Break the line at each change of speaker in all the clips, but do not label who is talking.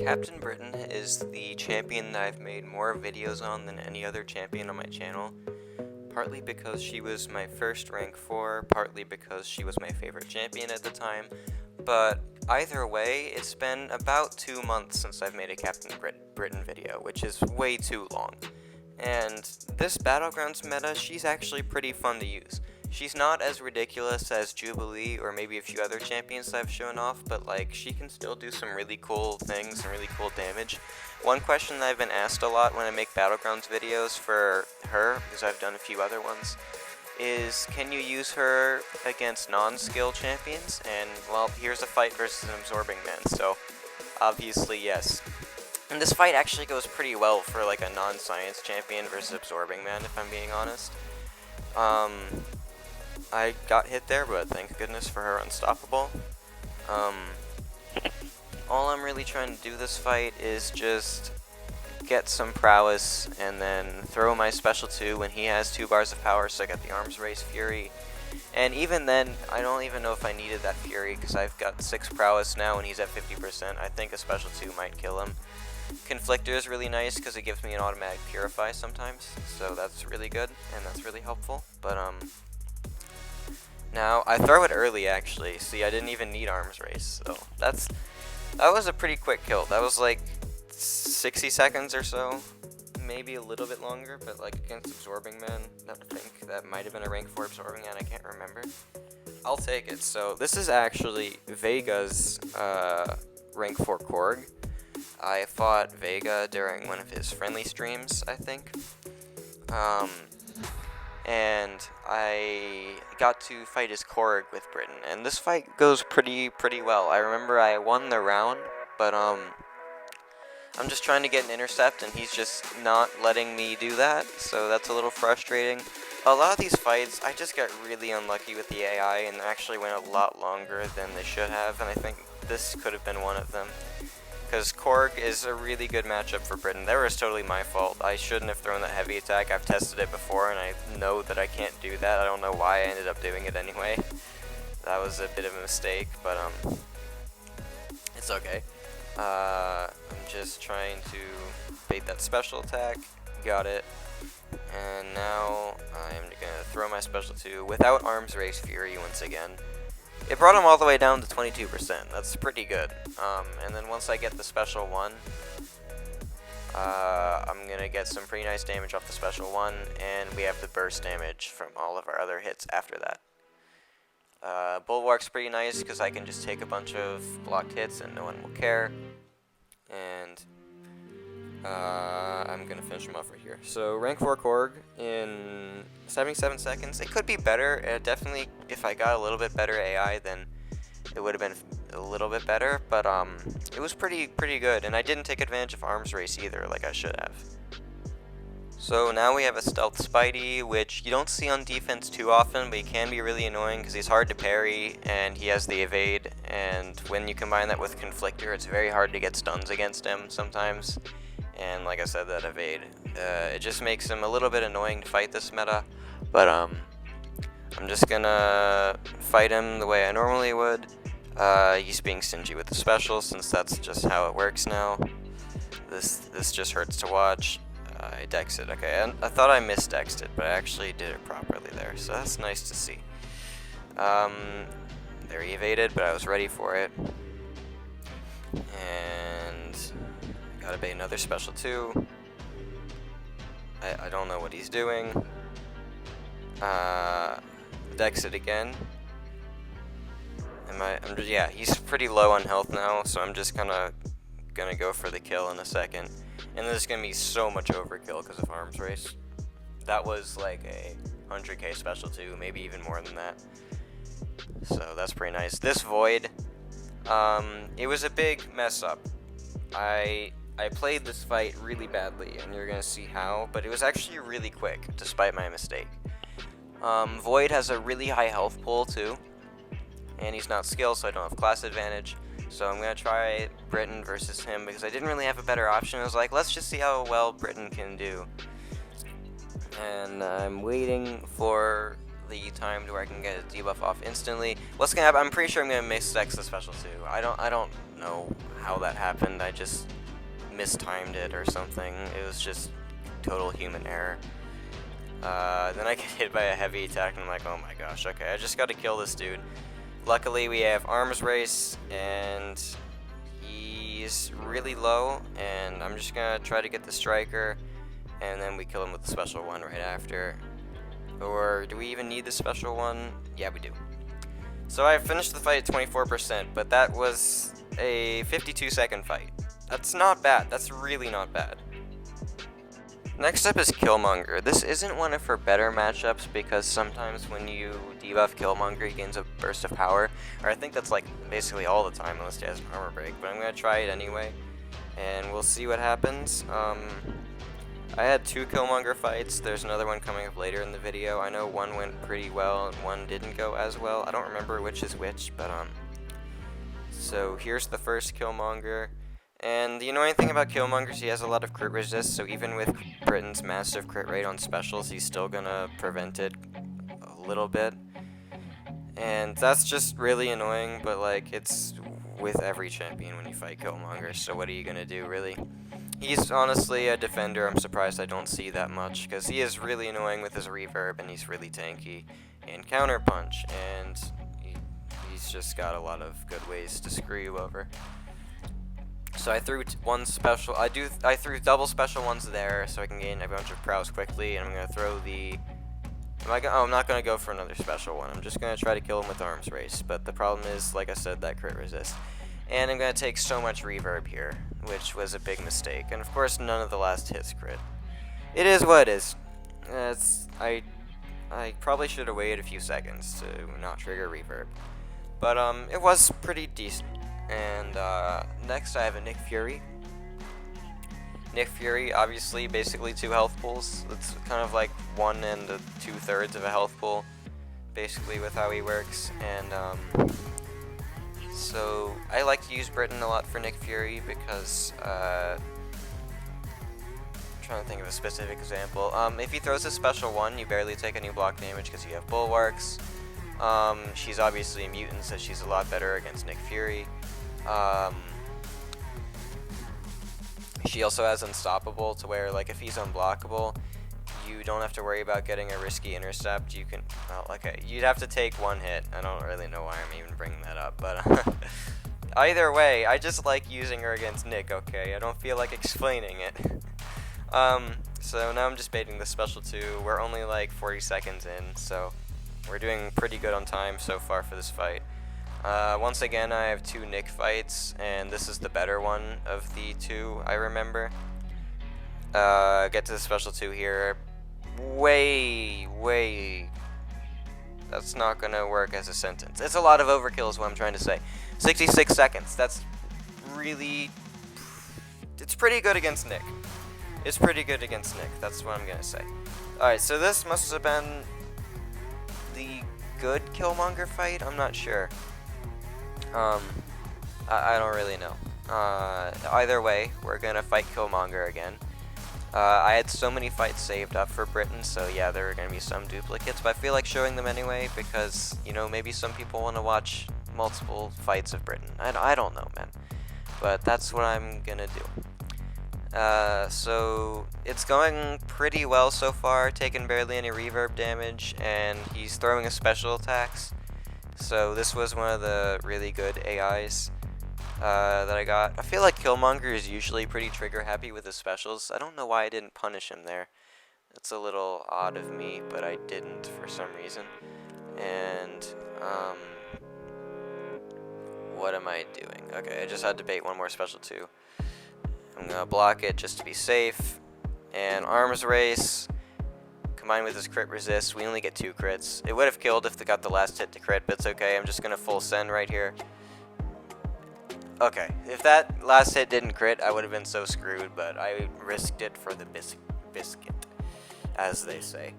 Captain Britain is the champion that I've made more videos on than any other champion on my channel, partly because she was my first rank 4, partly because she was my favorite champion at the time, but either way, it's been about 2 months since I've made a Captain Britain video, which is way too long. And this Battlegrounds meta, she's actually pretty fun to use. She's not as ridiculous as Jubilee or maybe a few other champions that I've shown off, but like she can still do some really cool things and really cool damage. One question that I've been asked a lot when I make Battlegrounds videos for her, because I've done a few other ones, is can you use her against non-skill champions? And well, here's a fight versus an Absorbing Man, so obviously yes. And this fight actually goes pretty well for like a non-science champion versus Absorbing Man, if I'm being honest. I got hit there, but thank goodness for her unstoppable. All I'm really trying to do this fight is just get some prowess and then throw my special 2 when he has 2 bars of power, so I got the Arms Race Fury. And even then, I don't even know if I needed that Fury, because I've got 6 prowess now and he's at 50%. I think a special 2 might kill him. Conflictor is really nice because it gives me an automatic Purify sometimes, so that's really good and that's really helpful. But now I throw it early actually. See, I didn't even need Arms Race, so that was a pretty quick kill. That was like 60 seconds or so, maybe a little bit longer, but like against Absorbing Man, I think that might have been a rank 4 Absorbing Man, I can't remember. I'll take it. So this is actually Vega's rank 4 Korg. I fought Vega during one of his friendly streams, I think. And I got to fight his Korg with Britain, and this fight goes pretty well. I remember I won the round, but I'm just trying to get an intercept, and he's just not letting me do that, so that's a little frustrating. A lot of these fights, I just got really unlucky with the AI, and actually went a lot longer than they should have, and I think this could have been one of them. Because Korg is a really good matchup for Britain. That was totally my fault. I shouldn't have thrown that heavy attack. I've tested it before and I know that I can't do that. I don't know why I ended up doing it anyway. That was a bit of a mistake, but it's okay. I'm just trying to bait that special attack. Got it. And now I'm gonna throw my special 2 without Arms Race Fury once again. It brought him all the way down to 22%. That's pretty good. And then once I get the special 1, I'm going to get some pretty nice damage off the special 1, and we have the burst damage from all of our other hits after that. Bulwark's pretty nice because I can just take a bunch of blocked hits and no one will care. And I'm going to finish him off right here. So rank 4 Korg in 77 seconds. It could be better. Definitely, if I got a little bit better AI, then it would have been a little bit better. But it was pretty good. And I didn't take advantage of Arms Race either, like I should have. So now we have a Stealth Spidey, which you don't see on defense too often, but he can be really annoying because he's hard to parry and he has the evade. And when you combine that with Conflictor, it's very hard to get stuns against him sometimes. And like I said, that evade, it just makes him a little bit annoying to fight this meta, but I'm just gonna fight him the way I normally would. He's being stingy with the special, since that's just how it works now. This just hurts to watch. I dexed it, okay, and I thought I misdexed it, but I actually did it properly there, so that's nice to see. There he evaded, but I was ready for it. And gotta bait another special 2. I don't know what he's doing. Dex it again. Yeah, he's pretty low on health now, so I'm just gonna go for the kill in a second. And there's gonna be so much overkill because of Arms Race. That was like a 100k special 2, maybe even more than that. So that's pretty nice. This Void, it was a big mess up. I played this fight really badly, and you're going to see how, but it was actually really quick, despite my mistake. Void has a really high health pool, too, and he's not skilled, so I don't have class advantage. So I'm going to try Britain versus him, because I didn't really have a better option. I was like, let's just see how well Britain can do. And I'm waiting for the time to where I can get a debuff off instantly. What's going to happen, I'm pretty sure I'm going to misdex the special 2. I don't don't know how that happened. I just mistimed it or something. It was just total human error. Then I get hit by a heavy attack and I'm like, oh my gosh, okay, I just gotta kill this dude. Luckily we have arms race and he's really low, and I'm just gonna try to get the striker and then we kill him with the special one right after. Or do we even need the special one? Yeah, we do. So I finished the fight at 24%, but that was a 52-second fight. That's not bad. That's really not bad. Next up is Killmonger. This isn't one of her better matchups because sometimes when you debuff Killmonger, he gains a burst of power. Or I think that's like basically all the time unless he has an armor break. But I'm going to try it anyway, and we'll see what happens. I had 2 Killmonger fights. There's another one coming up later in the video. I know one went pretty well and one didn't go as well. I don't remember which is which, but so here's the first Killmonger. And the annoying thing about Killmonger is he has a lot of crit resist, so even with Britain's massive crit rate on specials, he's still gonna prevent it a little bit. And that's just really annoying, but like, it's with every champion when you fight Killmonger, so what are you gonna do, really? He's honestly a defender. I'm surprised I don't see that much, because he is really annoying with his reverb, and he's really tanky, and counter punch, and he's just got a lot of good ways to screw you over. So I threw one special. I threw double special ones there, so I can gain a bunch of prowess quickly. And I'm gonna throw the. I'm not gonna go for another special one. I'm just gonna try to kill him with arms race. But the problem is, like I said, that crit resist. And I'm gonna take so much reverb here, which was a big mistake. And of course, none of the last hits crit. It is what it is. I probably should have waited a few seconds to not trigger reverb. But it was pretty decent. And next I have a Nick Fury. Nick Fury, obviously, basically 2 health pools. It's kind of like 1 and 2/3 of a health pool, basically, with how he works. And so I like to use Britain a lot for Nick Fury because I'm trying to think of a specific example. If he throws a special one, you barely take any block damage because you have bulwarks. She's obviously a mutant, so she's a lot better against Nick Fury. She also has Unstoppable, to where, like, if he's unblockable, you don't have to worry about getting a risky intercept. You can, well, okay, you'd have to take 1 hit. I don't really know why I'm even bringing that up, but either way, I just like using her against Nick, okay? I don't feel like explaining it. So now I'm just baiting the special 2. We're only like 40 seconds in, so we're doing pretty good on time so far for this fight. Once again, I have 2 Nick fights, and this is the better one of the 2, I remember. Get to the special 2 here. That's not gonna work as a sentence. It's a lot of overkill is what I'm trying to say. 66 seconds. That's really... It's pretty good against Nick. It's pretty good against Nick. That's what I'm gonna say. Alright, so this must have been the good Killmonger fight? I'm not sure. I don't really know. Either way, we're gonna fight Killmonger again. I had so many fights saved up for Britain, so yeah, there are gonna be some duplicates, but I feel like showing them anyway because, you know, maybe some people want to watch multiple fights of Britain. I don't know, man. But that's what I'm gonna do. So it's going pretty well so far, taking barely any reverb damage, and he's throwing his special attacks. So this was one of the really good AIs that I got. I feel like Killmonger is usually pretty trigger happy with his specials. I don't know why I didn't punish him there. It's a little odd of me, but I didn't for some reason. And what am I doing? Okay, I just had to bait one more special 2. I'm gonna block it just to be safe. And arms race. Combined with his crit resist, we only get 2 crits. It would have killed if they got the last hit to crit, but it's okay. I'm just gonna full send right here. Okay, if that last hit didn't crit, I would have been so screwed, but I risked it for the biscuit, as they say.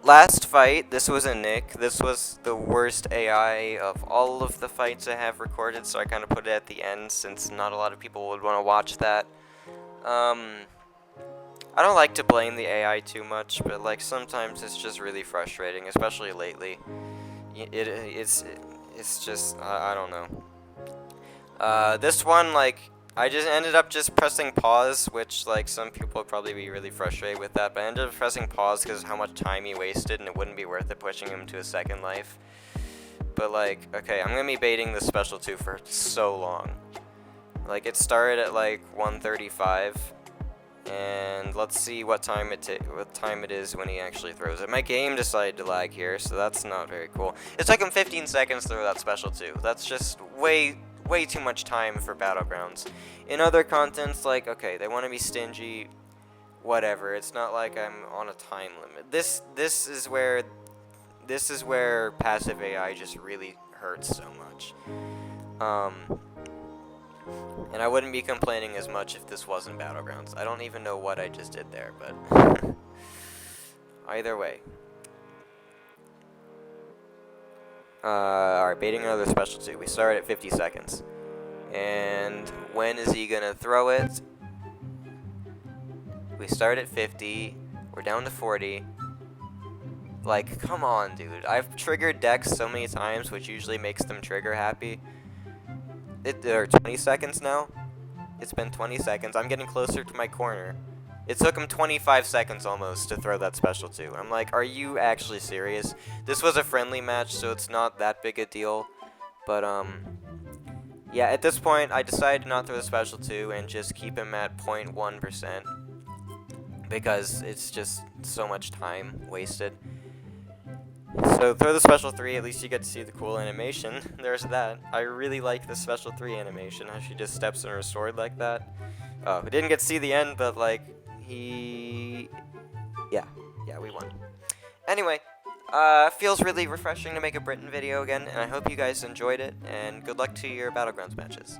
Last fight, this was a Nick. This was the worst AI of all of the fights I have recorded, so I kind of put it at the end since not a lot of people would want to watch that. I don't like to blame the AI too much, but like sometimes it's just really frustrating, especially lately. It's just I don't know. This one, like, I just ended up just pressing pause, which, like, some people would probably be really frustrated with that, but I ended up pressing pause because of how much time he wasted, and it wouldn't be worth it pushing him to a second life. But, like, okay, I'm gonna be baiting this special 2 for so long. Like, it started at, like, 1:35, and let's see what time it is when he actually throws it. My game decided to lag here, so that's not very cool. It took him 15 seconds to throw that special 2. That's just way too much time for Battlegrounds. In other contents, like, okay, they want to be stingy, whatever. It's not like I'm on a time limit. This is where passive AI just really hurts so much. And I wouldn't be complaining as much if this wasn't Battlegrounds. I don't even know what I just did there, but either way. Alright, baiting another special 2. We start at 50 seconds. And when is he gonna throw it? We start at 50. We're down to 40. Like, come on, dude. I've triggered decks so many times, which usually makes them trigger happy. There are 20 seconds now. It's been 20 seconds. I'm getting closer to my corner. It took him 25 seconds almost to throw that special 2. I'm like, are you actually serious? This was a friendly match, so it's not that big a deal. But, yeah, at this point, I decided to not throw the special 2 and just keep him at 0.1%. Because it's just so much time wasted. So throw the special 3, at least you get to see the cool animation. There's that. I really like the special 3 animation, how she just steps and restored like that. Oh, we didn't get to see the end, but like, yeah, we won. Anyway, feels really refreshing to make a Britain video again, and I hope you guys enjoyed it, and good luck to your Battlegrounds matches.